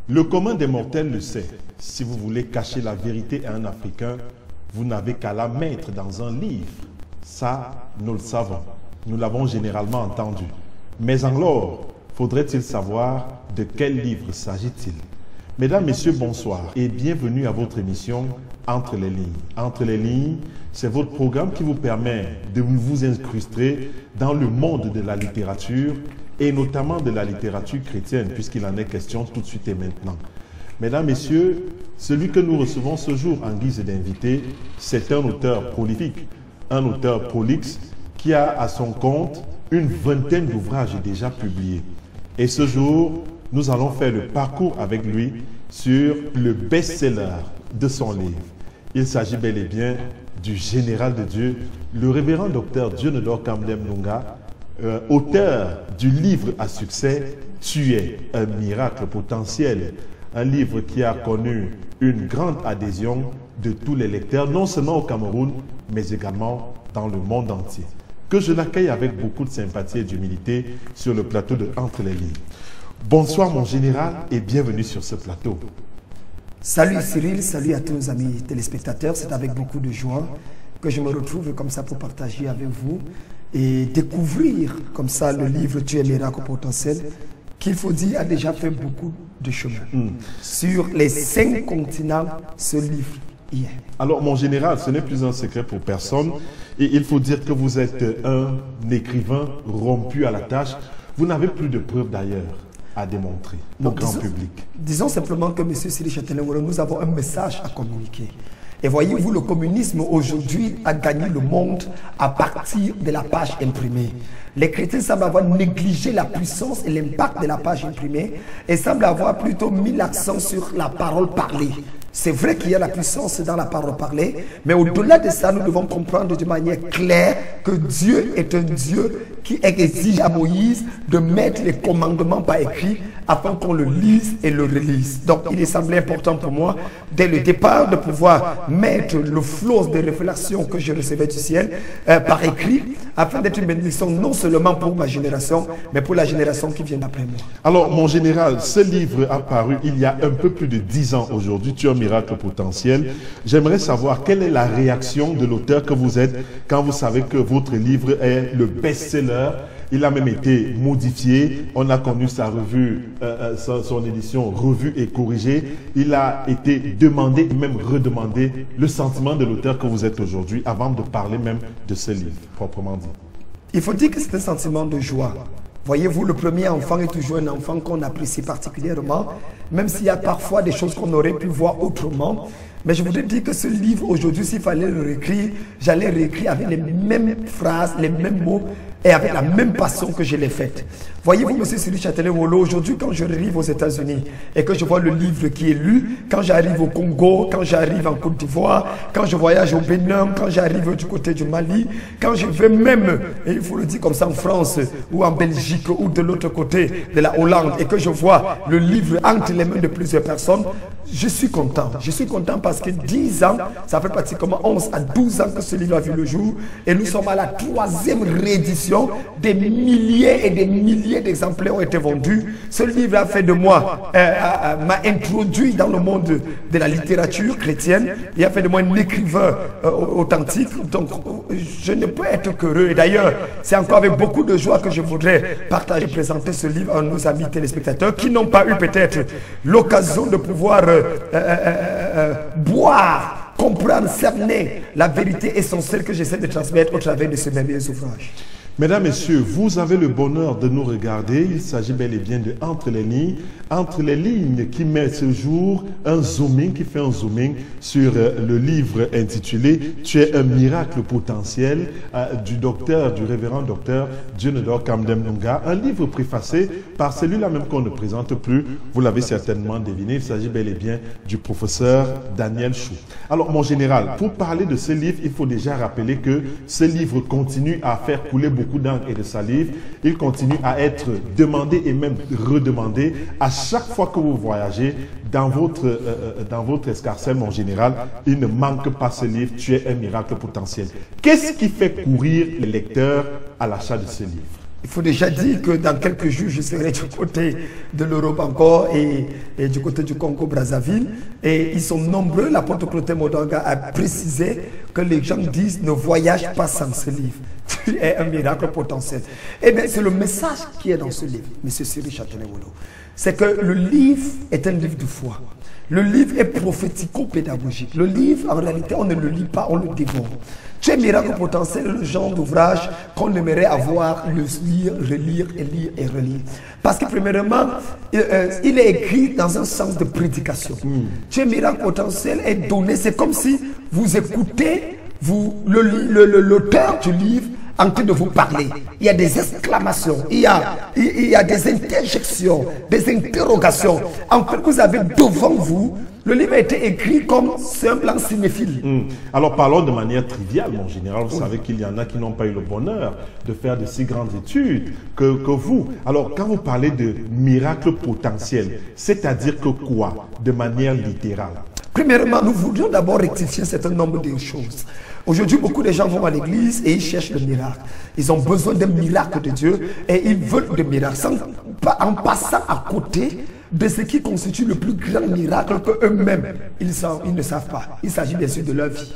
Le commun des mortels le sait. Si vous voulez cacher la vérité à un Africain, vous n'avez qu'à la mettre dans un livre. Ça, nous le savons. Nous l'avons généralement entendu. Mais alors, faudrait-il savoir de quel livre s'agit-il? Mesdames, Messieurs, bonsoir et bienvenue à votre émission Entre les lignes. Entre les lignes, c'est votre programme qui vous permet de vous incruster dans le monde de la littérature et notamment de la littérature chrétienne, puisqu'il en est question tout de suite et maintenant. Mesdames, Messieurs, celui que nous recevons ce jour en guise d'invité, c'est un auteur prolifique, un auteur prolixe qui a à son compte une vingtaine d'ouvrages déjà publiés. Et ce jour, nous allons faire le parcours avec lui sur le best-seller de son livre. Il s'agit bel et bien du général de Dieu, le révérend docteur Dionedor Kamdem Nunga, auteur du livre à succès « Tu es un miracle potentiel », un livre qui a connu une grande adhésion de tous les lecteurs, non seulement au Cameroun, mais également dans le monde entier. Que je l'accueille avec beaucoup de sympathie et d'humilité sur le plateau de Entre les lignes. Bonsoir mon général et bienvenue sur ce plateau. Salut Cyril, salut à tous nos amis téléspectateurs. C'est avec beaucoup de joie que je me retrouve comme ça pour partager avec vous et découvrir comme ça le livre Tu es miracle potentiel, qu'il faut dire a déjà fait beaucoup de chemin. Sur les 5 continents, ce livre y est. Alors mon général, ce n'est plus un secret pour personne et il faut dire que vous êtes un écrivain rompu à la tâche. Vous n'avez plus de preuves d'ailleurs à démontrer au grand public. Disons simplement que M. Cyril Châtelain-Wolo, nous avons un message à communiquer. Et voyez-vous, le communisme aujourd'hui a gagné le monde à partir de la page imprimée. Les chrétiens semblent avoir négligé la puissance et l'impact de la page imprimée et semblent avoir plutôt mis l'accent sur la parole parlée. C'est vrai qu'il y a la puissance dans la parole parlée, mais au-delà de ça, nous devons comprendre de manière claire que Dieu est un Dieu qui exige à Moïse de mettre les commandements par écrit afin qu'on le lise et le relise. Donc, il est semblé important pour moi, dès le départ, de pouvoir mettre le flot de révélations que je recevais du ciel par écrit, afin d'être une bénédiction non seulement pour ma génération, mais pour la génération qui vient d'après moi. Alors, mon général, ce livre a paru il y a un peu plus de 10 ans aujourd'hui. Tu as un miracle potentiel. J'aimerais savoir quelle est la réaction de l'auteur que vous êtes quand vous savez que votre livre est le best-seller. Il a même été modifié. On a connu sa revue, son édition revue et corrigée. Il a été demandé et même redemandé le sentiment de l'auteur que vous êtes aujourd'hui avant de parler même de ce livre, proprement dit. Il faut dire que c'est un sentiment de joie. Voyez-vous, le premier enfant est toujours un enfant qu'on apprécie particulièrement, même s'il y a parfois des choses qu'on aurait pu voir autrement. Mais je voudrais dire que ce livre, aujourd'hui, s'il fallait le réécrire, j'allais réécrire avec les mêmes phrases, les mêmes mots et avec la même passion que je l'ai faite. Voyez-vous, M. Cyril Châtelain-Wolo, aujourd'hui, quand je arrive aux États-Unis et que je vois le livre qui est lu, quand j'arrive au Congo, quand j'arrive en Côte d'Ivoire, quand je voyage au Bénin, quand j'arrive du côté du Mali, quand je vais même, et il faut le dire comme ça, en France ou en Belgique ou de l'autre côté de la Hollande et que je vois le livre entre les mains de plusieurs personnes, je suis content. Je suis content parce parce que 10 ans, ça fait pratiquement 11 à 12 ans que ce livre a vu le jour. Et nous sommes à la 3e réédition. Des milliers et des milliers d'exemplaires ont été vendus. Ce livre a fait de moi, m'a introduit dans le monde de la littérature chrétienne. Il a fait de moi un écrivain authentique. Donc, je ne peux être qu'heureux. Et d'ailleurs, c'est encore avec beaucoup de joie que je voudrais partager, présenter ce livre à nos amis téléspectateurs qui n'ont pas eu peut-être l'occasion de pouvoir boire, comprendre, cerner la vérité essentielle que j'essaie de transmettre au travers de ce merveilleux ouvrage. Mesdames, Messieurs, vous avez le bonheur de nous regarder. Il s'agit bel et bien de Entre les lignes qui met ce jour un zooming, qui fait un zooming sur le livre intitulé « Tu es un miracle potentiel » du révérend docteur Dionedor Kamdem Nunga, un livre préfacé par celui-là même qu'on ne présente plus. Vous l'avez certainement deviné, il s'agit bel et bien du professeur Daniel Chou. Alors, mon général, pour parler de ce livre, il faut déjà rappeler que ce livre continue à faire couler beaucoup d'encre et de salive. Il continue à être demandé et même redemandé à chaque fois que vous voyagez dans votre escarcelle, mon général. Il ne manque pas ce livre, Tu es un miracle potentiel. Qu'est-ce qui fait courir les lecteurs à l'achat de ce livre? Il faut déjà dire que dans quelques jours, je serai du côté de l'Europe encore et du côté du Congo-Brazzaville. Et ils sont nombreux. L'apôtre Clotaire Modanga a précisé que les gens disent ne voyage pas sans ce livre. Tu es un miracle potentiel. Eh bien, c'est le message qui est dans ce livre, M. Cyril Châtelain-Wolo. C'est que le livre est un livre de foi. Le livre est prophético-pédagogique. Le livre, en réalité, on ne le lit pas, on le dévore. Tu es miracle potentiel, le genre d'ouvrage qu'on aimerait avoir, le lire, relire et lire et relire. Parce que premièrement, il est écrit dans un sens de prédication. Tu es miracle potentiel est donné, c'est comme si vous écoutez l'auteur du livre en train de vous parler. Il y a des exclamations, il y a des interjections, des interrogations. En fait, vous avez devant vous, le livre a été écrit comme simple en cinéphile. Alors parlons de manière triviale, mon général. Vous savez qu'il y en a qui n'ont pas eu le bonheur de faire de si grandes études que vous. Alors quand vous parlez de miracle potentiel, c'est-à-dire que quoi? De manière littérale. Premièrement, nous voudrions d'abord rectifier un certain nombre de choses. Aujourd'hui, beaucoup de gens vont à l'église et ils cherchent le miracle. Ils ont besoin d'un miracle de Dieu et ils veulent le miracle en passant à côté de ce qui constitue le plus grand miracle qu'eux-mêmes, ils ne savent pas. Il s'agit bien sûr de leur vie.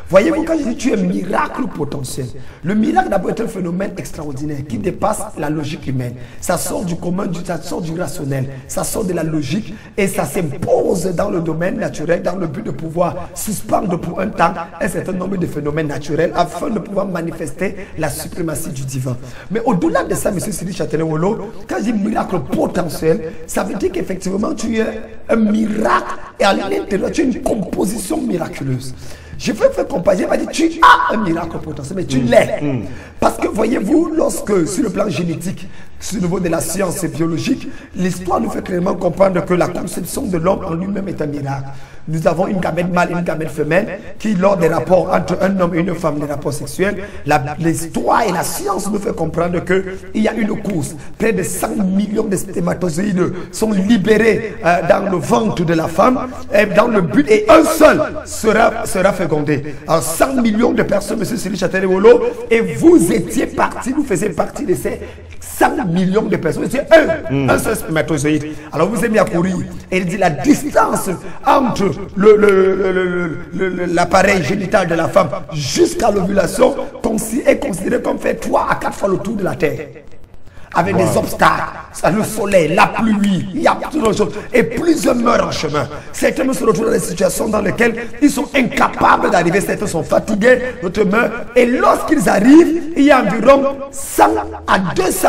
Voyez-vous, quand je dis tu es un miracle potentiel, le miracle d'abord est un phénomène extraordinaire qui dépasse la logique humaine. Ça sort du commun, ça sort du rationnel, ça sort de la logique et ça s'impose dans le domaine naturel dans le but de pouvoir suspendre pour un temps un certain nombre de phénomènes naturels afin de pouvoir manifester la suprématie du divin. Mais au-delà de ça, M. Cyril Châtelain-Wolo, quand je dis miracle potentiel, ça veut dire qu'effectivement tu es un miracle et à l'intérieur tu es une composition miraculeuse. Je veux faire comparer, je vais dire, tu as un miracle potentiel, mais tu l'es. Parce que voyez-vous, lorsque sur le plan génétique, sur le niveau de la science biologique, l'histoire nous fait clairement comprendre que la conception de l'homme en lui-même est un miracle. Nous avons une gamète mâle et une gamète femelle qui, lors des rapports entre un homme et une femme, des rapports sexuels, l'histoire et la science nous fait comprendre qu'il y a une course. Près de 100 millions de spermatozoïdes sont libérés dans le ventre de la femme dans le but, et un seul sera fécondé. Alors 100 millions de personnes, M. Cyril Châtelain-Wolo, et vous étiez parti, vous faisiez partie de ces 100 millions de personnes. C'est un seul spermatozoïde. Alors vous êtes mis à courir. Et il dit la distance entre l'appareil génital de la femme jusqu'à l'ovulation est considérée comme faire 3 à 4 fois le tour de la Terre. Avec des obstacles, le soleil, la pluie, il y a toutes les choses. Et plusieurs meurent en chemin. Certains se retrouvent dans des situations dans lesquelles ils sont incapables d'arriver. Certains sont fatigués, d'autres meurent. Et lorsqu'ils arrivent, il y a environ 100 à 200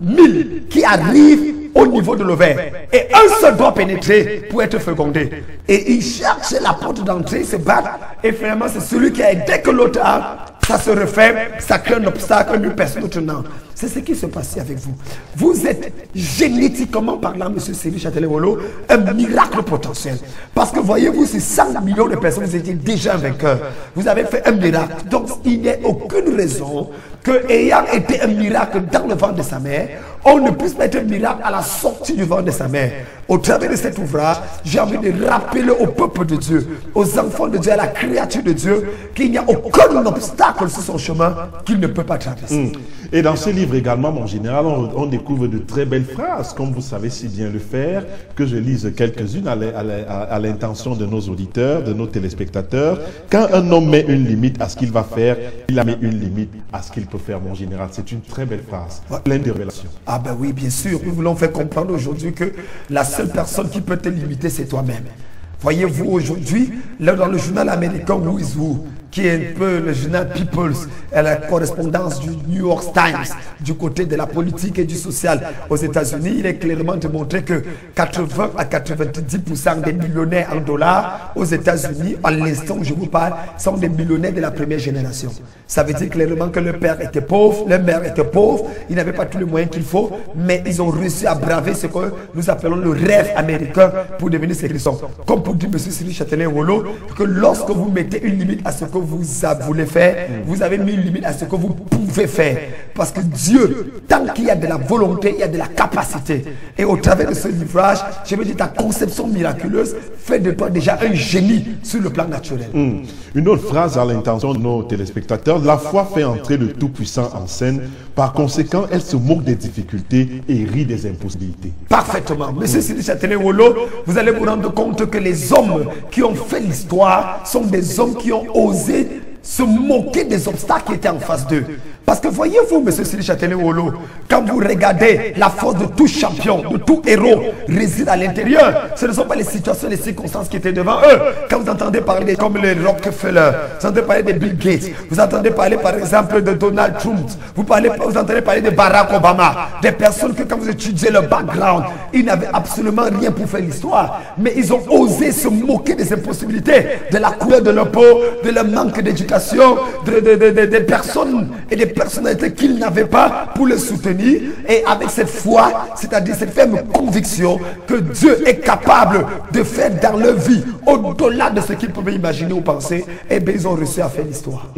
000 qui arrivent au niveau de l'ovaire. Et un seul doit pénétrer pour être fécondé. Et ils cherchent la porte d'entrée, ils se battent. Et finalement, c'est celui qui a, dès que l'autre a, ça se referme, ça crée un obstacle, une personne tenant. C'est ce qui se passait avec vous. Vous êtes génétiquement parlant, M. Cyril Châtelain-Wolo, un miracle potentiel. Parce que voyez-vous, ces 100 millions de personnes, vous étiez déjà vainqueurs. Vous avez fait un miracle. Donc, il n'y a aucune raison que, ayant été un miracle dans le ventre de sa mère, on ne puisse pas être un miracle à la sortie du ventre de sa mère. Au travers de cet ouvrage, j'ai envie de rappeler au peuple de Dieu, aux enfants de Dieu, à la créature de Dieu, qu'il n'y a aucun obstacle sur son chemin qu'il ne peut pas traverser. Et dans ce livre également, mon général, on découvre de très belles phrases, comme vous savez si bien le faire, que je lise quelques-unes à l'intention de nos auditeurs, de nos téléspectateurs. Quand un homme met une limite à ce qu'il va faire, il a mis une limite à ce qu'il peut faire, mon général. C'est une très belle phrase, pleine de révélations. Ah ben oui, bien sûr. Nous voulons faire comprendre aujourd'hui que la seule personne qui peut te limiter, c'est toi-même. Voyez-vous, aujourd'hui, dans le journal américain Who is Who, qui est un peu le journal People's, la correspondance du New York Times, du côté de la politique et du social aux États-Unis, il est clairement démontré que 80 à 90% des millionnaires en dollars aux États-Unis, à l'instant où je vous parle, sont des millionnaires de la première génération. Ça veut dire clairement que le père était pauvre, le mère était pauvre, ils n'avaient pas tous les moyens qu'il faut, mais ils ont réussi à braver ce que nous appelons le rêve américain pour devenir ce qu'ils sont. Comme pour dire M. Cyril Châtelain-Wolo, que lorsque vous mettez une limite à ce que vous voulez faire, vous avez mis une limite à ce que vous pouvez faire. Parce que Dieu, tant qu'il y a de la volonté, il y a de la capacité. Et au travers de ce livrage, je veux dire, ta conception miraculeuse fait de toi déjà un génie sur le plan naturel. Une autre phrase à l'intention de nos téléspectateurs: la foi fait entrer le Tout-Puissant en scène. Par conséquent, elle se moque des difficultés et rit des impossibilités. Parfaitement. Monsieur Cyril Châtelain-Wolo, vous allez vous rendre compte que les hommes qui ont fait l'histoire sont des hommes qui ont osé se moquer des obstacles qui étaient en face d'eux. Parce que voyez-vous, M. Cyril Châtelain-Wolo, quand vous regardez la force de tout champion, de tout héros réside à l'intérieur, ce ne sont pas les situations, les circonstances qui étaient devant eux. Quand vous entendez parler comme les Rockefeller, vous entendez parler de Bill Gates, vous entendez parler par exemple de Donald Trump, vous entendez parler de Barack Obama, des personnes que quand vous étudiez leur background, ils n'avaient absolument rien pour faire l'histoire, mais ils ont osé se moquer des impossibilités, de la couleur de leur peau, de leur manque d'éducation, des personnes et des personnalités qu'ils n'avaient pas pour les soutenir, et avec cette foi, c'est-à-dire cette ferme conviction que Dieu est capable de faire dans leur vie au-delà de ce qu'ils pouvaient imaginer ou penser, et bien ils ont réussi à faire l'histoire.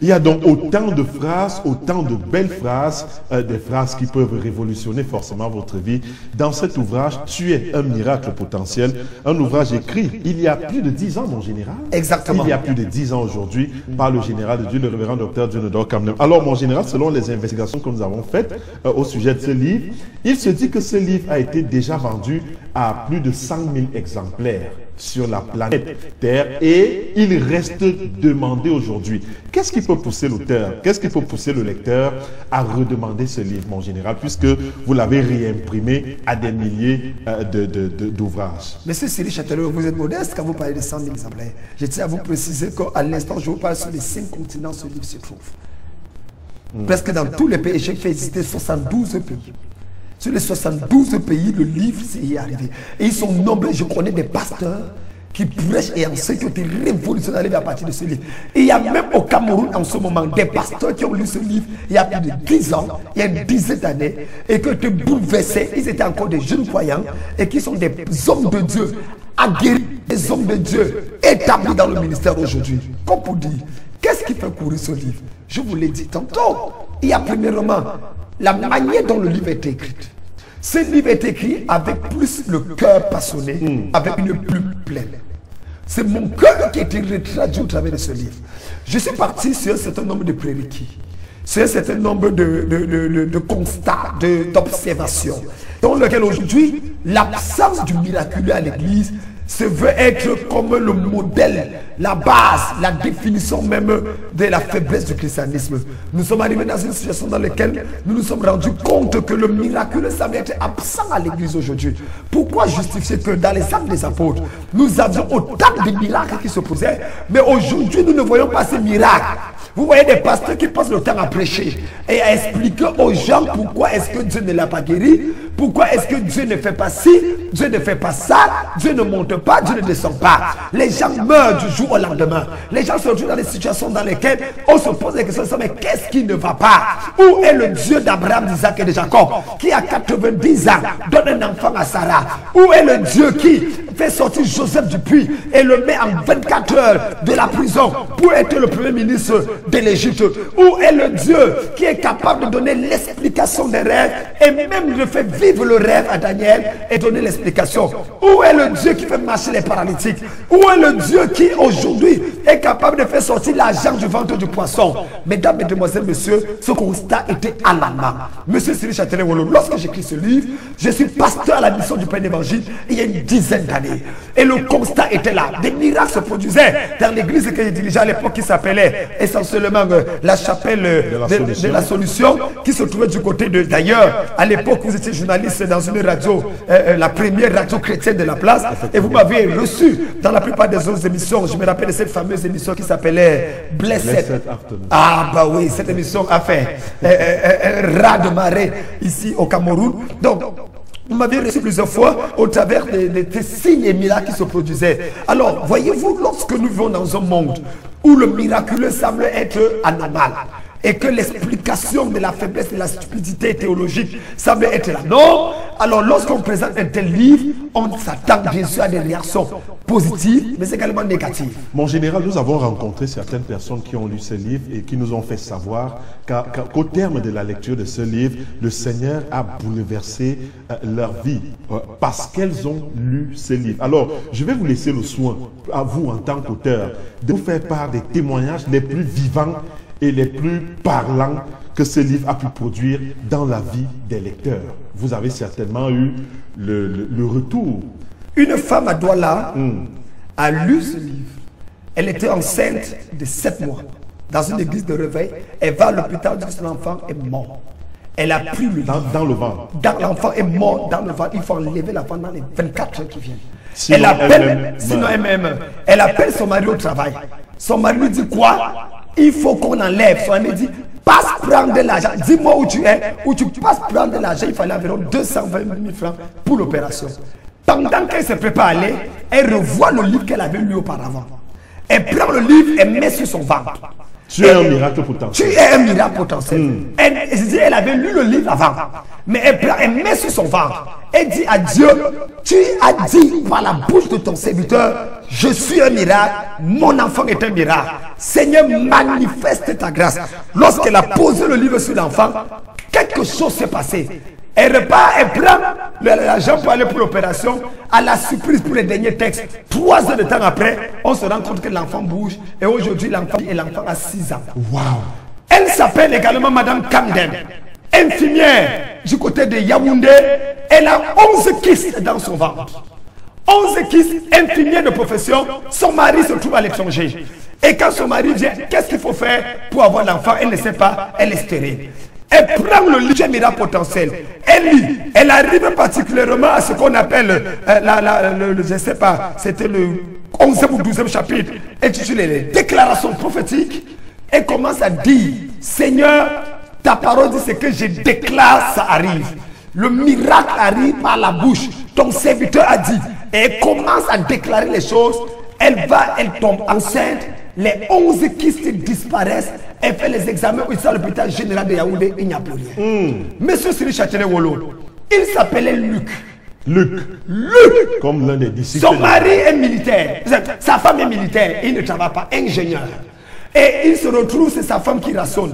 Il y a donc autant de phrases, autant de belles phrases, des phrases qui peuvent révolutionner forcément votre vie. Dans cet ouvrage, Tu es un miracle potentiel, un ouvrage écrit il y a plus de 10 ans, mon général. Exactement. Il y a plus de 10 ans aujourd'hui, par le général de Dieu, le révérend docteur Dionodore Kamnem. Alors, mon général, selon les investigations que nous avons faites au sujet de ce livre, il se dit que ce livre a été déjà vendu à plus de 100 000 exemplaires sur la planète Terre, et il reste demandé aujourd'hui. Qu'est-ce qui peut pousser l'auteur, qu'est-ce qui peut pousser le lecteur à redemander ce livre, mon général, puisque vous l'avez réimprimé à des milliers d'ouvrages? Monsieur Cyril Châtelain, vous êtes modeste quand vous parlez de 100 000 exemplaires. Je tiens à vous préciser qu'à l'instant, je vous parle sur les 5 continents, ce livre se trouve. Presque dans tous les pays, j'ai fait visiter 72 pays. Sur les 72 pays, le livre y est arrivé. Et ils sont nombreux. Je connais des pasteurs qui prêchent et enseignent, qui ont été révolutionnaires à partir de ce livre. Et il y a même au Cameroun en ce moment des pasteurs qui ont lu ce livre il y a plus de 10 ans, il y a une dizaine d'années, et qui ont été bouleversés. Ils étaient encore des jeunes croyants et qui sont des hommes de Dieu aguerris, des hommes de Dieu établis dans le ministère aujourd'hui. Comme pour dire, qu'est-ce qui fait courir ce livre? Je vous l'ai dit tantôt. Il y a premièrement la manière dont le livre est écrit. Ce livre est écrit avec plus le cœur passionné, avec une plume pleine. C'est mon cœur qui a été retraduit au travers de ce livre. Je suis parti sur un certain nombre de prérequis, sur un certain nombre de constats, d'observations, dans lequel aujourd'hui, l'absence du miraculeux à l'église se veut être comme le modèle, la base, la définition même de la faiblesse du christianisme. Nous sommes arrivés dans une situation dans laquelle nous nous sommes rendus compte que le miraculeux semble être absent à l'église aujourd'hui. Pourquoi justifier que dans les actes des apôtres, nous avions autant de miracles qui se posaient, mais aujourd'hui nous ne voyons pas ces miracles? Vous voyez des pasteurs qui passent le temps à prêcher et à expliquer aux gens pourquoi est-ce que Dieu ne l'a pas guéri, pourquoi est-ce que Dieu ne fait pas ci, Dieu ne fait pas ça, Dieu ne monte pas, Dieu ne descend pas. Les gens meurent du jour au lendemain. Les gens se retrouvent dans des situations dans lesquelles on se pose des questions, mais qu'est-ce qui ne va pas? Où est le Dieu d'Abraham, d'Isaac et de Jacob, qui à 90 ans donne un enfant à Sarah? Où est le Dieu qui fait sortir Joseph du puits et le met en 24 heures de la prison pour être le premier ministre de l'Égypte? Où est le Dieu qui est capable de donner l'explication des rêves et même de faire vivre le rêve à Daniel et donner l'explication? Où est le Dieu qui fait marcher les paralytiques? Où est le Dieu qui aujourd'hui est capable de faire sortir l'argent du ventre du poisson? Mesdames, mesdemoiselles, messieurs, ce constat était alarmant. Monsieur Cyril Châtelain-Wolo, lorsque j'écris ce livre, je suis pasteur à la mission du Père d'Évangile il y a une dizaine d'années. Et le constat était là. Des miracles se produisaient dans l'église que je dirigeais à l'époque qui s'appelait essentiellement la chapelle de la solution, qui se trouvait du côté de... D'ailleurs, à l'époque, vous étiez journaliste dans une radio, la première radio chrétienne de la place, et vous m'avez reçu dans la plupart des autres émissions. Je me rappelle de cette fameuse émission qui s'appelait Blessed. Ah bah oui, cette émission a fait un raz de marée ici au Cameroun. Donc, vous m'avez reçu plusieurs fois au travers des signes et miracles qui se produisaient. Alors, voyez-vous, lorsque nous vivons dans un monde où le miraculeux semble être anormal, et que l'explication de la faiblesse et de la stupidité théologique semble être là. Non. Alors lorsqu'on présente un tel livre, on s'attend bien sûr à des réactions positives, mais également négatives. Mon général, nous avons rencontré certaines personnes qui ont lu ce livre et qui nous ont fait savoir qu'au terme de la lecture de ce livre, le Seigneur a bouleversé leur vie parce qu'elles ont lu ce livre. Alors, je vais vous laisser le soin, à vous en tant qu'auteur, de vous faire part des témoignages les plus vivants et les plus parlants que ce livre a pu produire dans la vie des lecteurs. Vous avez certainement eu le retour. Une femme à Douala a lu ce livre. Elle était enceinte de 7 mois. Dans une église de réveil, elle va à l'hôpital, dit que son enfant est mort. Elle a pris le livre. Dans le ventre. L'enfant est mort dans le ventre. Il faut enlever l'enfant dans les 24 heures qui viennent. Sinon, elle appelle son mari au travail. Son mari lui dit quoi? Il faut qu'on enlève. Son ami dit, passe prendre de l'argent. Dis-moi où tu es, où tu passes prendre de l'argent. Il fallait environ 220 000 francs pour l'opération. Pendant qu'elle se prépare à aller, elle revoit le livre qu'elle avait lu auparavant. Elle prend le livre et met sur son ventre. Tu es un miracle potentiel. Tu es un miracle potentiel. Elle avait lu le livre avant. Mais elle met sur son ventre. Elle dit à Dieu, tu as dit par la bouche de ton serviteur, je suis un miracle, mon enfant est un miracle. Seigneur, manifeste ta grâce. Lorsqu'elle a posé le livre sur l'enfant, quelque chose s'est passé. Elle repart, elle prend l'argent pour aller pour l'opération. À la surprise pour les derniers textes, 3 heures de temps après, on se rend compte que l'enfant bouge. Et aujourd'hui, l'enfant a 6 ans. Wow. Elle s'appelle également Madame Kamden, infirmière du côté de Yaoundé. Elle a 11 kystes dans son ventre. 11 kystes, infirmière de profession. Son mari se trouve à l'étranger. Et quand son mari vient, qu'est-ce qu'il faut faire pour avoir l'enfant? Elle ne sait pas, elle est stérile. Elle prend le livre miracle potentiel. Elle lit. Elle arrive particulièrement à ce qu'on appelle, je ne sais pas, c'était le 11e ou 12e chapitre, intitulé les déclarations prophétiques. Elle commence à dire, Seigneur, ta parole dit ce que je déclare, ça arrive. Le miracle arrive par la bouche. Ton serviteur a dit. Et elle commence à déclarer les choses. Elle tombe enceinte. Les 11 kystes disparaissent. Elle fait les examens ici à l'hôpital général de Yaoundé. Il n'y a plus rien. Monsieur Cyril Châtelain-Wolo, il s'appelait Luc. Luc. Comme l'un des disciples. Son mari est militaire. Sa femme est militaire. Il ne travaille pas. Ingénieur. Et il se retrouve, c'est sa femme qui rationne.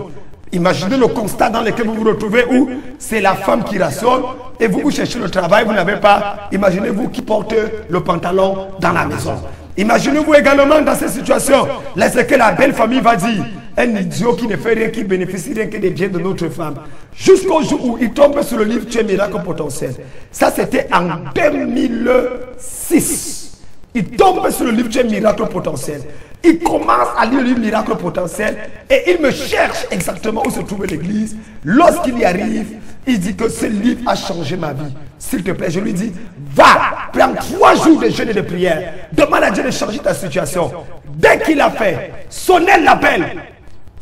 Imaginez le constat dans lequel vous vous retrouvez où c'est la femme qui rationne et vous cherchez le travail, vous n'avez pas. Imaginez-vous qui porte le pantalon dans la maison. Imaginez-vous également dans cette situation, là c'est que la belle famille va dire, un idiot qui ne fait rien, qui bénéficie rien que des biens de notre femme. Jusqu'au jour où il tombe sur le livre Tu es miracle potentiel. Ça c'était en 2006. Il tombe sur le livre Tu es miracle potentiel. Il commence à lire le livre Miracle potentiel et il me cherche exactement où se trouve l'église. Lorsqu'il y arrive, il dit que ce livre a changé ma vie. S'il te plaît, je lui dis, va, prends 3 jours de jeûne et de prière. Demande à Dieu de changer ta situation. Dès qu'il a fait, sonner l'appel.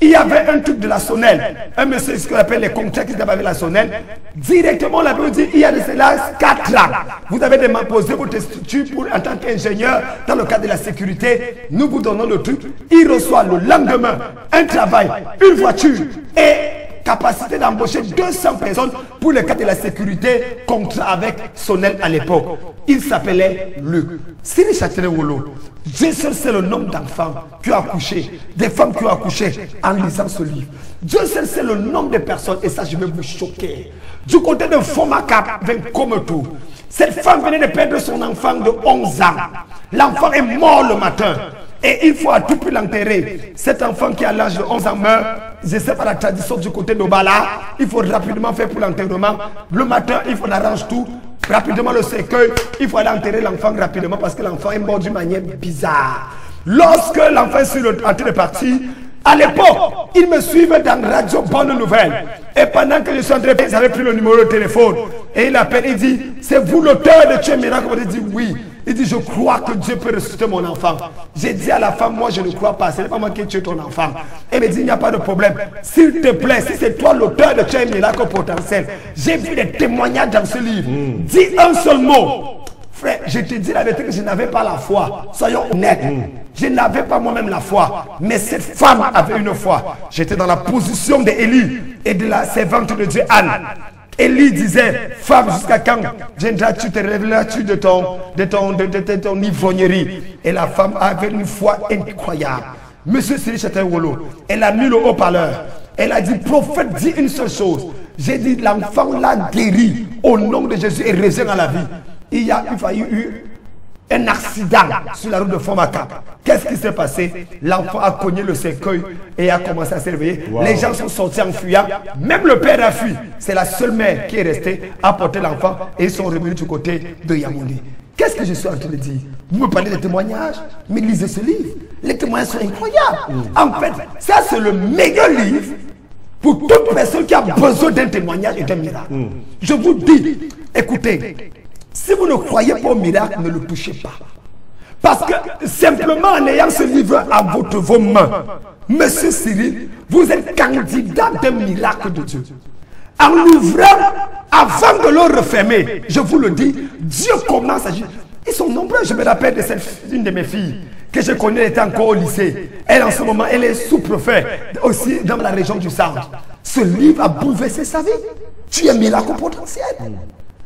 Il y avait un truc de la sonnelle. Un monsieur, ce qu'on appelle les contrats qui avaient la sonnelle. Directement, la Bible dit, il y a de cela 4 ans. Vous avez déposé votre structure pour, en tant qu'ingénieur, dans le cadre de la sécurité. Nous vous donnons le truc. Il reçoit le lendemain un travail, une voiture et capacité d'embaucher 200 personnes pour le cadre de la sécurité, contrat avec Sonnel à l'époque. Il s'appelait Luc. Siri Châtelet-Wolo. Dieu seul c'est le nombre d'enfants qui ont accouché, des femmes qui ont accouché en lisant ce livre. Dieu seul c'est le nombre de personnes, et ça je vais vous choquer. Du côté de Fomaka, comme tout, cette femme venait de perdre son enfant de 11 ans. L'enfant est mort le matin. Et il faut à tout prix l'enterrer. Cet enfant qui a l'âge de 11 ans meurt. Je sais pas la tradition du côté de Bala. Il faut rapidement faire pour l'enterrement. Le matin, il faut arranger tout. Rapidement le cercueil. Il faut aller enterrer l'enfant rapidement parce que l'enfant est mort d'une manière bizarre. Lorsque l'enfant est en train de partir, à l'époque, ils me suivent dans Radio Bonne Nouvelle. Et pendant que je suis en train de ils avaient pris le numéro de téléphone. Et il appelle, il dit, c'est vous l'auteur de tuer miracle? Il dit oui. Il dit, je crois que Dieu peut ressusciter mon enfant. J'ai dit à la femme, moi je ne crois pas, ce n'est pas moi qui ai tué ton enfant. Elle me dit, il n'y a pas de problème. S'il te plaît, si c'est toi l'auteur de tuer un miracle potentiel, j'ai vu des témoignages dans ce livre. Dis un seul mot. Frère, je te dis la vérité que je n'avais pas la foi. Soyons honnêtes. Je n'avais pas moi-même la foi. Mais cette femme avait une foi. J'étais dans la position d'Élie et de la servante de Dieu Anne. Élie disait, femme, jusqu'à quand viendras-tu, te révéleras-tu de ton ivrognerie? Et la femme avait une foi incroyable. Monsieur Siri Châtelet-Wolo, elle a mis le haut-parleur. Elle a dit, prophète, dis une seule chose. J'ai dit, l'enfant l'a guéri au nom de Jésus et revient à la vie. Il y a eu un accident sur la route de Fomaka. Qu'est-ce qui s'est passé? L'enfant a cogné le cercueil et a commencé à se réveiller. Wow. Les gens sont sortis en fuyant. Même le père a fui. C'est la seule mère qui est restée, a porté l'enfant et ils sont revenus du côté de Yaoundé. Qu'est-ce que je suis en train de dire? Vous me parlez de témoignages, mais lisez ce livre. Les témoignages sont incroyables. En fait, ça c'est le meilleur livre pour toute personne qui a besoin d'un témoignage et d'un miracle. Je vous dis, écoutez, si vous ne croyez pas au miracle, ne le touchez pas. Parce que simplement en ayant ce livre à vos mains, Monsieur Cyril, vous êtes candidat d'un miracle de Dieu. En l'ouvrant, avant de le refermer, je vous le dis, Dieu commence à agir. Ils sont nombreux. Je me rappelle de une de mes filles que je connais, elle était encore au lycée. Elle, en ce moment, elle est sous-préfet aussi dans la région du centre. Ce livre a bouleversé sa vie. Tu es un miracle potentiel.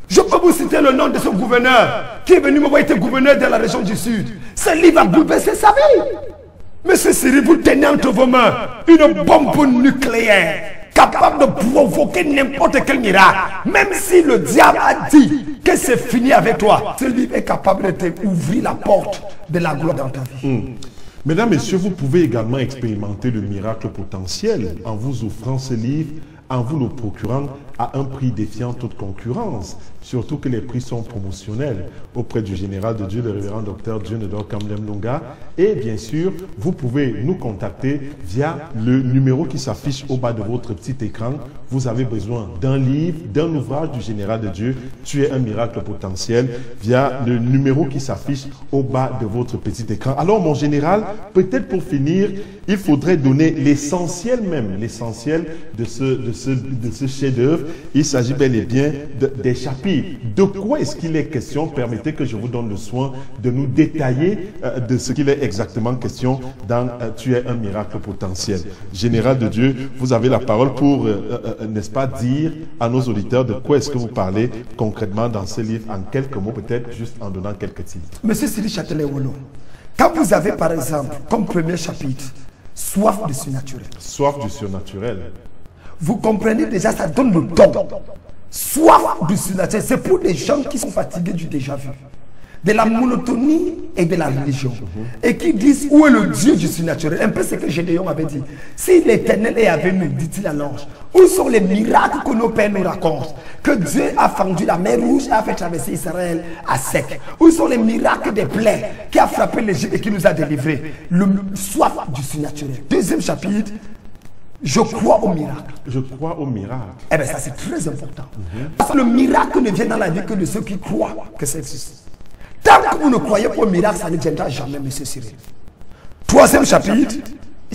Je peux vous citer le nom de ce gouverneur qui est venu me voir, était gouverneur de la région du Sud. Ce livre a bouleversé sa vie. Monsieur Cyril, vous tenez entre vos mains une bombe nucléaire capable de provoquer n'importe quel miracle. Même si le diable a dit que c'est fini avec toi, ce livre est capable de t'ouvrir la porte de la gloire dans ta vie. Mesdames, Messieurs, vous pouvez également expérimenter le miracle potentiel en vous offrant ce livre, en vous le procurant à un prix défiant toute concurrence, surtout que les prix sont promotionnels auprès du général de Dieu, le révérend docteur Dieunedor Kamlem Lunga. Et bien sûr, vous pouvez nous contacter via le numéro qui s'affiche au bas de votre petit écran. Vous avez besoin d'un livre, d'un ouvrage du général de Dieu, Tu es un miracle potentiel, via le numéro qui s'affiche au bas de votre petit écran. Alors mon général, peut-être pour finir, il faudrait donner l'essentiel même, l'essentiel de ce chef-d'œuvre. Il s'agit bel et bien des chapitres. De quoi est-ce qu'il est question? Permettez que je vous donne le soin de nous détailler de ce qu'il est exactement question dans Tu es un miracle potentiel. Général de Dieu, vous avez la parole pour, n'est-ce pas, dire à nos auditeurs de quoi est-ce que vous parlez concrètement dans ce livre, en quelques mots, peut-être juste en donnant quelques titres. Monsieur Siri Châtelet-Wolo, quand vous avez par exemple comme premier chapitre soif du surnaturel. Soif du surnaturel. Vous comprenez déjà, ça donne le ton. Soif du surnaturel, c'est pour les gens qui sont fatigués du déjà-vu, de la monotonie et de la religion. Et qui disent, où est le Dieu du surnaturel? Un peu ce que Gédéon avait dit. Si l'Éternel est avec nous, dit-il à l'ange, où sont les miracles que nos pères nous racontent? Que Dieu a fendu la mer Rouge et a fait traverser Israël à sec. Où sont les miracles des plaies qui a frappé l'Égypte et qui nous a délivrés? Le soif du surnaturel. Deuxième chapitre, je crois au miracle. Je crois au miracle. Eh bien ça c'est très important. Parce que le miracle ne vient dans la vie que de ceux qui croient que c'est juste. Tant que vous ne croyez pas au miracle, ça ne viendra jamais, monsieur Cyril. Troisième chapitre,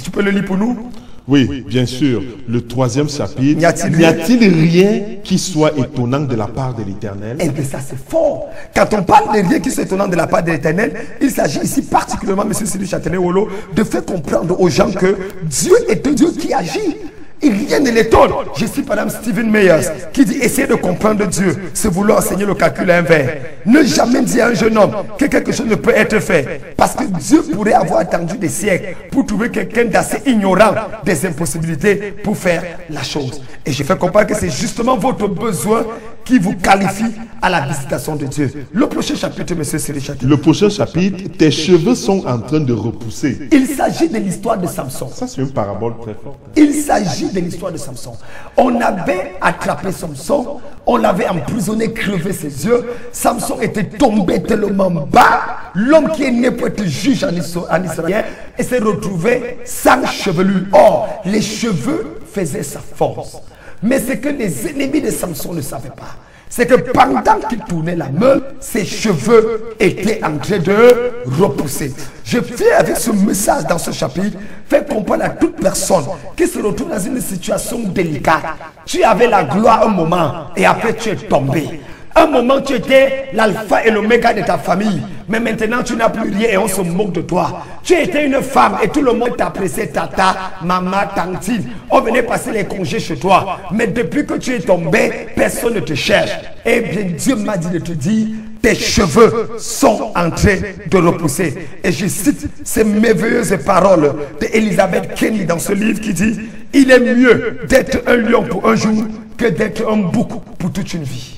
tu peux le lire pour nous? Oui, bien sûr. Le 3e chapitre. N'y a-t-il rien qui soit étonnant de la part de l'Éternel? Et bien ça c'est fort. Quand on parle de rien qui soit étonnant de la part de l'Éternel, il s'agit ici particulièrement, M. Sylvie Châtelet-Wolo, de faire comprendre aux gens que Dieu est un Dieu qui agit. Et rien ne l'étonne. Je cite Mme Stephen Meyers qui dit: essayez de comprendre Dieu, c'est vouloir enseigner le calcul inverse. Ne jamais dire à un jeune homme que quelque chose ne peut être fait, parce que Dieu pourrait avoir attendu des siècles pour trouver quelqu'un d'assez ignorant des impossibilités pour faire la chose. Et je fais comprendre que c'est justement votre besoin qui vous qualifie à la visitation de Dieu. Le prochain chapitre, M. Sylvie Châtelet. Le prochain chapitre, tes cheveux sont en train de repousser. Il s'agit de l'histoire de Samson. Ça, c'est une parabole très forte. Il s'agit de l'histoire de Samson. On avait attrapé Samson, on l'avait emprisonné, crevé ses yeux. Samson était tombé tellement bas, l'homme qui est né pour être juge en Israël, et s'est retrouvé sans chevelure. Or, les cheveux faisaient sa force. Mais ce que les ennemis de Samson ne savaient pas, c'est que pendant qu'il tournait la main, ses cheveux étaient en train de repousser. Je viens avec ce message dans ce chapitre, faire comprendre à toute personne qui se retrouve dans une situation délicate. Tu avais la gloire un moment et après tu es tombé. Un moment tu étais l'alpha et l'oméga de ta famille, mais maintenant tu n'as plus rien et on se moque de toi. Tu étais une femme et tout le monde t'appréciait, tata, maman, tantine. On venait passer les congés chez toi. Mais depuis que tu es tombé, personne ne te cherche. Eh bien, Dieu m'a dit de te dire: tes cheveux sont en train de repousser. Et je cite ces merveilleuses paroles d'Elizabeth Kenny dans ce livre qui dit: il est mieux d'être un lion pour un jour que d'être un bouc pour toute une vie.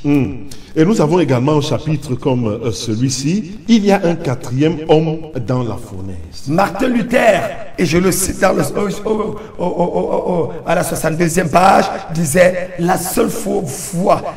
Et nous avons également un chapitre comme celui-ci. Il y a un 4e homme dans la fournaise. Martin Luther, et je le cite dans à la 62e page, disait: la seule foi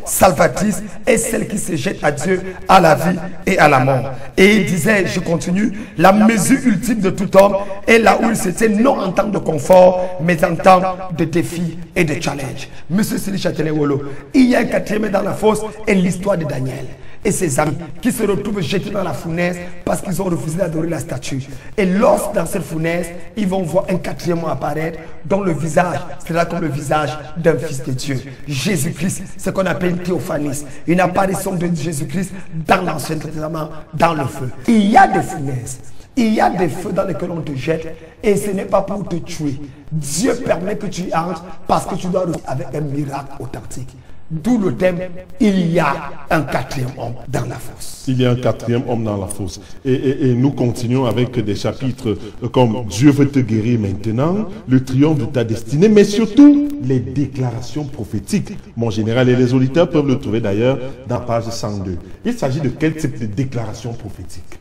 salvatrice est celle qui se jette à Dieu, à la vie et à la mort. Et il disait, je continue: la mesure ultime de tout homme est là où il se tient, non en temps de confort, mais en temps de défi et de challenge. Monsieur Sylvie Châtelet-Wolo, il y a un 4e dans la fosse, et l'histoire de Daniel et ses amis qui se retrouvent jetés dans la fournaise parce qu'ils ont refusé d'adorer la statue. Et lorsque dans cette fournaise, ils vont voir un 4e homme apparaître dont le visage sera comme le visage d'un fils de Dieu, Jésus-Christ, ce qu'on appelle une théophanie, une apparition de Jésus-Christ dans l'Ancien Testament, dans le feu. Il y a des fournaises, il y a des feux dans lesquels on te jette, et ce n'est pas pour te tuer. Dieu permet que tu entres parce que tu dois revenir avec un miracle authentique. D'où le thème: il y a un 4e homme dans la fosse. Il y a un 4e homme dans la fosse. Et nous continuons avec des chapitres comme Dieu veut te guérir maintenant, le triomphe de ta destinée, mais surtout les déclarations prophétiques. Mon général, et les auditeurs peuvent le trouver d'ailleurs dans la page 102. Il s'agit de quel type de déclaration prophétique?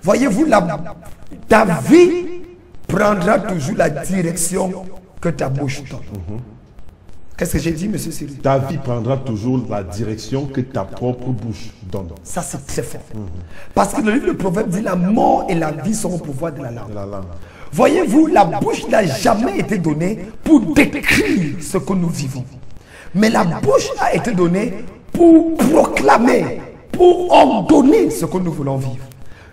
Voyez-vous, ta vie prendra toujours la direction que ta bouche donne. Qu'est-ce que j'ai dit, M. Sylvie? Ta vie prendra toujours la direction que ta propre bouche donne. Ça, c'est très fort. Parce que le livre de Proverbes dit: la mort et la vie sont au pouvoir de la langue. Voyez-vous, la bouche n'a jamais été donnée pour décrire ce que nous vivons. Mais la bouche a été donnée pour proclamer, pour ordonner ce que nous voulons vivre.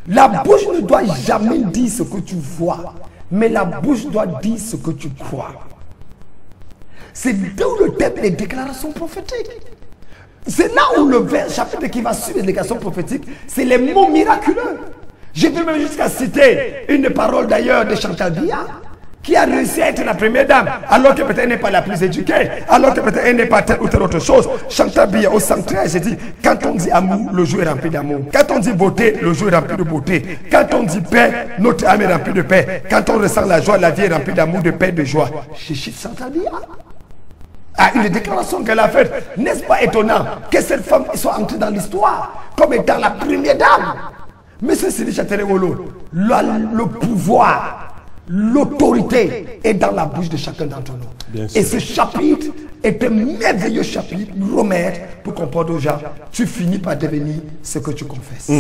La bouche ne doit jamais dire ce que tu vois, mais la bouche doit dire ce que tu crois. C'est d'où le thème des déclarations prophétiques. C'est là où le chapitre qui va suivre les déclarations prophétiques, c'est les mots miraculeux. Je peux même jusqu'à citer une parole d'ailleurs de Chantal Biya, qui a réussi à être la première dame, alors que peut-être elle n'est pas la plus éduquée, alors que peut-être elle n'est pas telle ou telle autre chose. Chantal Biya, au 113, j'ai dit: quand on dit amour, le jour est rempli d'amour. Quand on dit beauté, le jour est rempli de beauté. Quand on dit paix, notre âme est remplie de paix. Quand on ressent la joie, la vie est remplie d'amour, de paix, de joie. Je cite Chantal Biya. Une déclaration qu'elle a faite. N'est-ce pas étonnant que cette femme soit entrée dans l'histoire comme étant la première dame? Monsieur Sylvie Châtelet-Wolo, le pouvoir, l'autorité est dans la bouche de chacun d'entre nous. Et ce chapitre est un merveilleux chapitre, nous remettre pour comprendre aux gens: tu finis par devenir ce que tu confesses.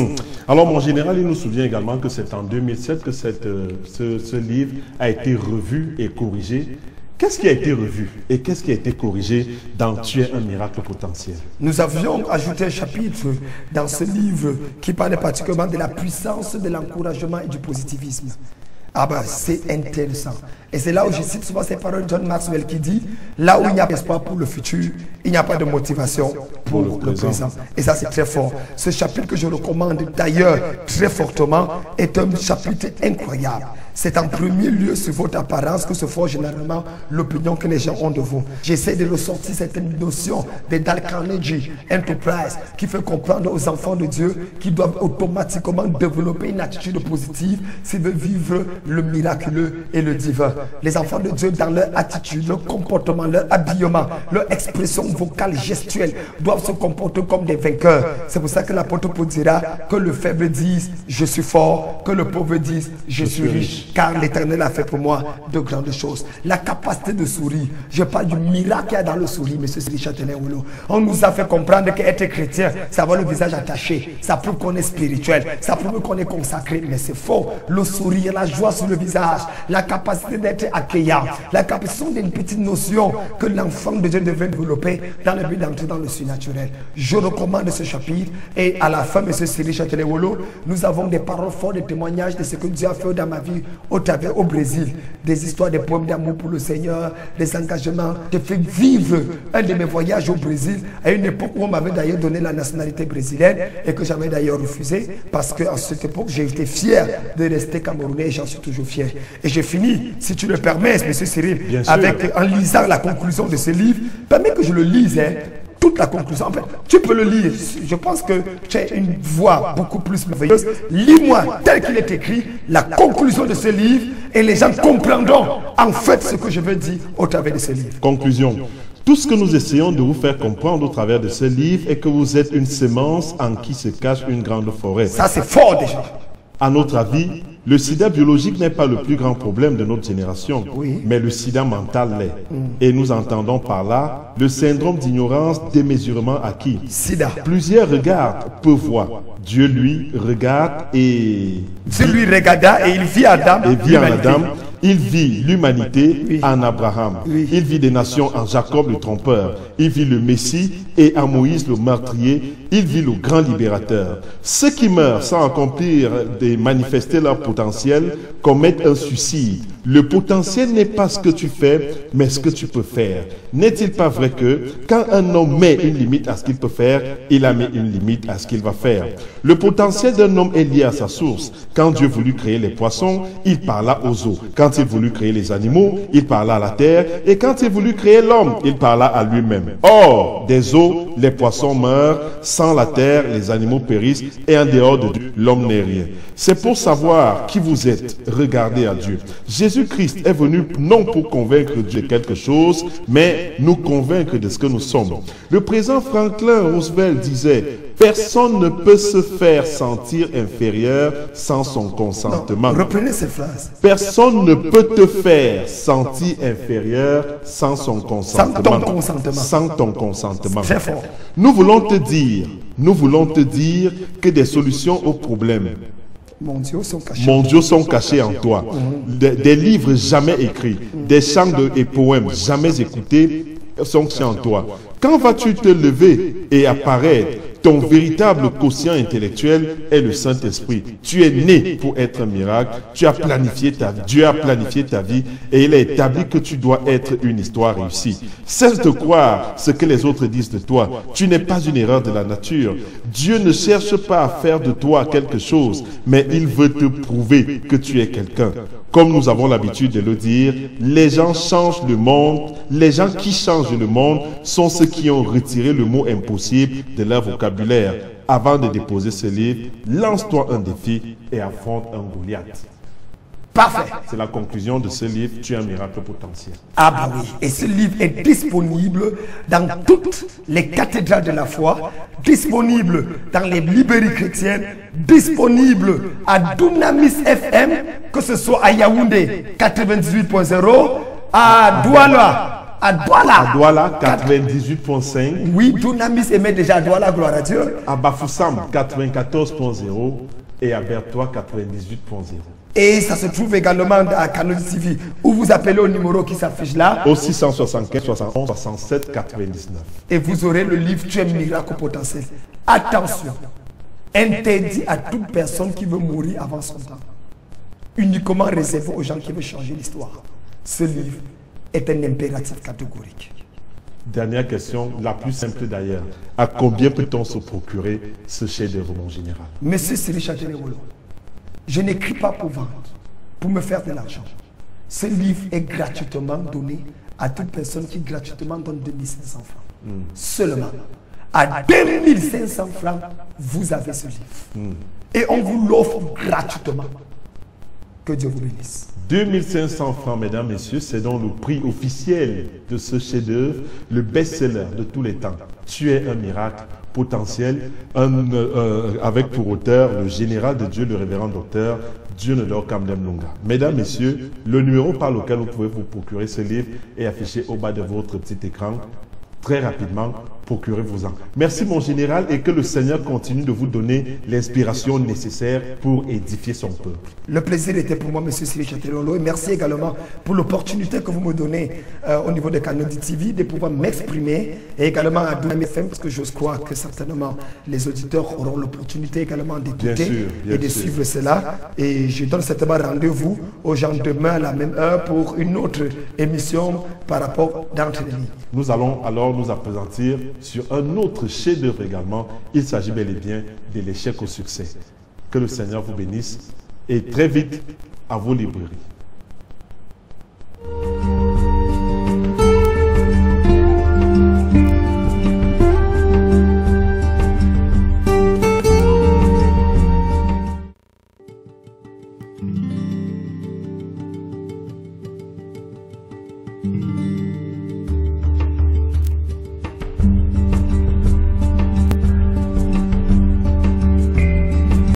Alors, mon général, il nous souvient également que c'est en 2007 que ce livre a été revu et corrigé. Qu'est-ce qui a été revu et qu'est-ce qui a été corrigé dans Tu es un miracle potentiel? Nous avions ajouté un chapitre dans ce livre qui parlait particulièrement de la puissance de l'encouragement et du positivisme. Ah ben, c'est intéressant. Et c'est là où je cite souvent ces paroles de John Maxwell qui dit, là où il n'y a pas d'espoir pour le futur, il n'y a pas de motivation pour le présent. Et ça, c'est très fort. Ce chapitre que je recommande d'ailleurs très fortement est un chapitre incroyable. C'est en premier lieu sur votre apparence que se forge généralement l'opinion que les gens ont de vous. J'essaie de ressortir certaines notions de Dale Carnegie Enterprise qui fait comprendre aux enfants de Dieu qu'ils doivent automatiquement développer une attitude positive s'ils veulent vivre le miraculeux et le divin. Les enfants de Dieu, dans leur attitude, leur comportement, leur habillement, leur expression vocale, gestuelle, doivent se comporter comme des vainqueurs. C'est pour ça que l'apôtre Paul dira que le faible dise je suis fort, que le pauvre dise je suis riche. Car l'Éternel a fait pour moi de grandes choses. La capacité de sourire. Je parle du miracle qu'il y a dans le sourire, M. Cyril Châtelain-Houlot. On nous a fait comprendre qu'être chrétien, c'est avoir le visage attaché. Ça prouve qu'on est spirituel. Ça prouve qu'on est consacré. Mais c'est faux. Le sourire, la joie sur le visage, la capacité d'être accueillant, la capacité d'une petite notion que l'enfant de Dieu devait développer dans le but d'entrer dans le surnaturel. Je recommande ce chapitre. Et à la fin, M. Cyril Châtelain-Houlot, nous avons des paroles fortes, des témoignages de ce que Dieu a fait dans ma vie au Brésil, des histoires, des poèmes d'amour pour le Seigneur, des engagements. J'ai fait vivre un de mes voyages au Brésil à une époque où on m'avait d'ailleurs donné la nationalité brésilienne et que j'avais d'ailleurs refusé parce qu'à cette époque j'ai été fier de rester camerounais et j'en suis toujours fier. Et j'ai fini, si tu le permets, M. Cyril, en lisant la conclusion de ce livre. Permets que je le lise, hein. Toute la conclusion. En fait, tu peux le lire. Je pense que tu as une voix beaucoup plus merveilleuse. Lis-moi tel qu'il est écrit la conclusion de ce livre et les gens comprendront en fait ce que je veux dire au travers de ce livre. Conclusion. Tout ce que nous essayons de vous faire comprendre au travers de ce livre est que vous êtes une semence en qui se cache une grande forêt. Ça, c'est fort déjà. À notre avis, le sida biologique n'est pas le plus grand problème de notre génération, mais le sida mental l'est. Et nous entendons par là le syndrome d'ignorance démesurément acquis. Sida. Plusieurs regardent, peu voient. Dieu, lui, regarde et... Dieu lui regarda et il vit Adam. Et vit en Adam. Il vit l'humanité en Abraham. Il vit des nations en Jacob le trompeur. Il vit le Messie et en Moïse le meurtrier. Il vit le grand libérateur. Ceux qui meurent sans accomplir et manifester leur potentiel commettent un suicide. Le potentiel n'est pas ce que tu fais, mais ce que tu peux faire. N'est-il pas vrai que quand un homme met une limite à ce qu'il peut faire, il a mis une limite à ce qu'il va faire? Le potentiel d'un homme est lié à sa source. Quand Dieu voulut créer les poissons, il parla aux eaux. Quand il voulut créer les animaux, il parla à la terre. Et quand il voulut créer l'homme, il parla à lui-même. Or, des eaux, les poissons meurent. Sans la terre, les animaux périssent. Et en dehors de Dieu, l'homme n'est rien. C'est pour savoir qui vous êtes. Regardez à Dieu. Jésus-Christ est venu non pour convaincre Dieu de quelque chose, mais nous convaincre de ce que nous sommes. Le président Franklin Roosevelt disait: personne ne peut se faire sentir inférieur sans son consentement. Non, reprenez ces phrases. Personne ne peut te faire sentir inférieur sans son consentement. Sans ton consentement. Sans ton consentement. Très fort. Nous voulons te dire que des solutions aux problèmes mondiaux sont cachés en toi. Des livres jamais écrits, des chants et poèmes jamais écoutés sont cachés en toi. Quand vas-tu te lever et apparaître? Ton véritable quotient intellectuel est le Saint-Esprit. Tu es né pour être un miracle. Tu as planifié ta vie. Dieu a planifié ta vie et il a établi que tu dois être une histoire réussie. Cesse de croire ce que les autres disent de toi. Tu n'es pas une erreur de la nature. Dieu ne cherche pas à faire de toi quelque chose, mais il veut te prouver que tu es quelqu'un. Comme nous avons l'habitude de le dire, les gens changent le monde. Les gens qui changent le monde sont ceux qui ont retiré le mot impossible de leur vocabulaire. Avant de déposer ce livre, lance-toi un défi et affronte un Goliath. Parfait. C'est la conclusion de ce livre. Tu es un miracle potentiel. Ah bah oui. Et ce livre est disponible dans toutes les cathédrales de la foi, disponible dans les librairies chrétiennes, disponible à Dunamis FM, que ce soit à Yaoundé 98.0, à Douala 98.5. Oui, Dunamis émet déjà à Douala, gloire à Dieu. À Bafoussam 94.0 et à Bertois 98.0. Et ça se trouve également à Canal TV, où vous appelez au numéro qui s'affiche là. Au 675 71 67 99. Et vous aurez le livre Tu es miracle potentiel. Attention, interdit à toute personne qui veut mourir avant son temps. uniquement réservé aux gens qui veulent changer l'histoire. Ce livre est un impératif catégorique. Dernière question, la plus simple d'ailleurs. À combien peut-on se procurer ce chef-d'œuvre, mon général? Monsieur Cyril Châtellerault, je n'écris pas pour vendre, pour me faire de l'argent. Ce livre est gratuitement donné à toute personne qui gratuitement donne 2500 francs. Seulement. À 2500 francs, vous avez ce livre. Et on vous l'offre gratuitement. Que Dieu vous bénisse. 2500 francs, mesdames, messieurs, c'est donc le prix officiel de ce chef-d'œuvre, le best-seller de tous les temps. Tu es un miracle potentiel, avec pour auteur le général de Dieu, le révérend docteur Dieunedor Kamdem Lunga. Mesdames, messieurs, le numéro par lequel vous pouvez vous procurer ce livre est affiché au bas de votre petit écran. Très rapidement, procurez-vous-en. Merci mon général et que le Seigneur continue de vous donner l'inspiration nécessaire pour édifier son peuple. Le plaisir était pour moi, monsieur Cyril Châtellerault, et merci également pour l'opportunité que vous me donnez au niveau de Canody TV de pouvoir m'exprimer et également à Douane FM parce que j'ose croire que certainement les auditeurs auront l'opportunité également d'écouter et de suivre cela. Et je donne certainement rendez-vous aux gens demain à la même heure pour une autre émission par rapport d'entre les lignes. Nous allons alors nous appesantir sur un autre chef-d'œuvre également. Il s'agit bel et bien de l'échec au succès. Que le Seigneur vous bénisse et très vite à vos librairies.